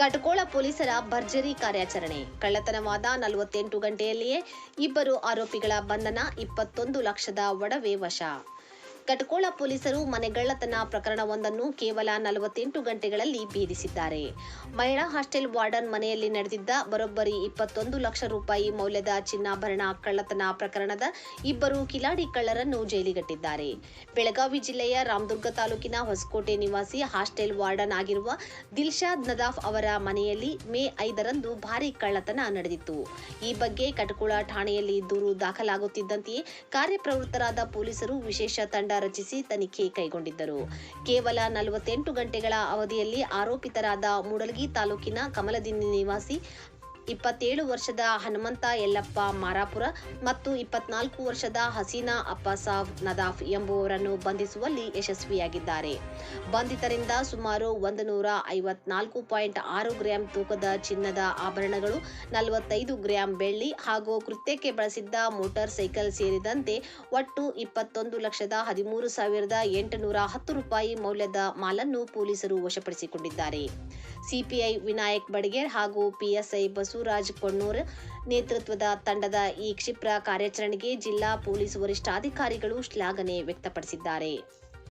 ಕಟಕೋಳ ಪೊಲೀಸರ ಭರ್ಜರಿ ಕಾರ್ಯಾಚರಣೆ. ಕಳ್ಳತನವಾದ 48 ಗಂಟೆಯಲ್ಲಿಯೇ ಇಬ್ಬರು ಆರೋಪಿಗಳ ಬಂಧನ, 21 ಲಕ್ಷದ ಒಡವೆ ವಶ. ಕಟಕೋಳ ಪೊಲೀಸರು ಮನೆಗಳ್ಳತನ ಪ್ರಕರಣವೊಂದನ್ನು ಕೇವಲ 48 ಗಂಟೆಗಳಲ್ಲಿ ಭೇದಿಸಿದ್ದಾರೆ. ಮಹಿಳಾ ಹಾಸ್ಟೆಲ್ ವಾರ್ಡನ್ ಮನೆಯಲ್ಲಿ ನಡೆದಿದ್ದ ಬರೋಬ್ಬರಿ 21 ಲಕ್ಷ ರೂಪಾಯಿ ಮೌಲ್ಯದ ಚಿನ್ನಾಭರಣ ಕಳ್ಳತನ ಪ್ರಕರಣದ ಇಬ್ಬರು ಕಿಲಾಡಿ ಕಳ್ಳರನ್ನು ಜೈಲಿಗಟ್ಟಿದ್ದಾರೆ. ಬೆಳಗಾವಿ ಜಿಲ್ಲೆಯ ರಾಮದುರ್ಗ ತಾಲೂಕಿನ ಹೊಸಕೋಟೆ ನಿವಾಸಿ ಹಾಸ್ಟೆಲ್ ವಾರ್ಡನ್ ಆಗಿರುವ ದಿಲ್ಶಾದ್ ನದಾಫ್ ಅವರ ಮನೆಯಲ್ಲಿ ಮೇ 5ರಂದು ಭಾರೀ ಕಳ್ಳತನ ನಡೆದಿತ್ತು. ಈ ಬಗ್ಗೆ ಕಟಕೋಳ ಠಾಣೆಯಲ್ಲಿ ದೂರು ದಾಖಲಾಗುತ್ತಿದ್ದಂತೆಯೇ ಕಾರ್ಯಪ್ರವೃತ್ತರಾದ ಪೊಲೀಸರು ವಿಶೇಷ ತಂಡ ರಚಿಸಿ ತನಿಖೆ ಕೈಗೊಂಡಿದ್ದರು. ಕೇವಲ 48 ಗಂಟೆಗಳ ಅವಧಿಯಲ್ಲಿ ಆರೋಪಿತರಾದ ಮೂಡಲಗಿ ತಾಲೂಕಿನ ಕಮಲದಿನ್ನಿ ನಿವಾಸಿ 27 ವರ್ಷದ ಹನುಮಂತ ಯಲ್ಲಪ್ಪ ಮಾರಾಪುರ ಮತ್ತು 24 ವರ್ಷದ ಹಸೀನಾ ಅಪ್ಪಾಸಾಬ್ ನದಾಫ್ ಎಂಬುವರನ್ನು ಬಂಧಿಸುವಲ್ಲಿ ಯಶಸ್ವಿಯಾಗಿದ್ದಾರೆ. ಬಂಧಿತರಿಂದ ಸುಮಾರು 154.6 ಗ್ರಾಂ ತೂಕದ ಚಿನ್ನದ ಆಭರಣಗಳು, 45 ಗ್ರಾಂ ಬೆಳ್ಳಿ ಹಾಗೂ ಕೃತ್ಯಕ್ಕೆ ಬಳಸಿದ್ದ ಮೋಟಾರ್ ಸೈಕಲ್ ಸೇರಿದಂತೆ ಒಟ್ಟು 21,13,810 ರೂಪಾಯಿ ಮೌಲ್ಯದ ಮಾಲನ್ನು ಪೊಲೀಸರು ವಶಪಡಿಸಿಕೊಂಡಿದ್ದಾರೆ. ಸಿಪಿಐ ವಿನಾಯಕ್ ಬಡಿಗೇರ್ ಹಾಗೂ ಪಿಎಸ್ಐ ಬಸವರಾಜ್ ಕೊಣ್ಣೂರ್ ನೇತೃತ್ವದ ತಂಡದ ಈ ಕ್ಷಿಪ್ರ ಕಾರ್ಯಾಚರಣೆಗೆ ಜಿಲ್ಲಾ ಪೊಲೀಸ್ ವರಿಷ್ಠಾಧಿಕಾರಿಗಳು ಶ್ಲಾಘನೆ ವ್ಯಕ್ತಪಡಿಸಿದ್ದಾರೆ.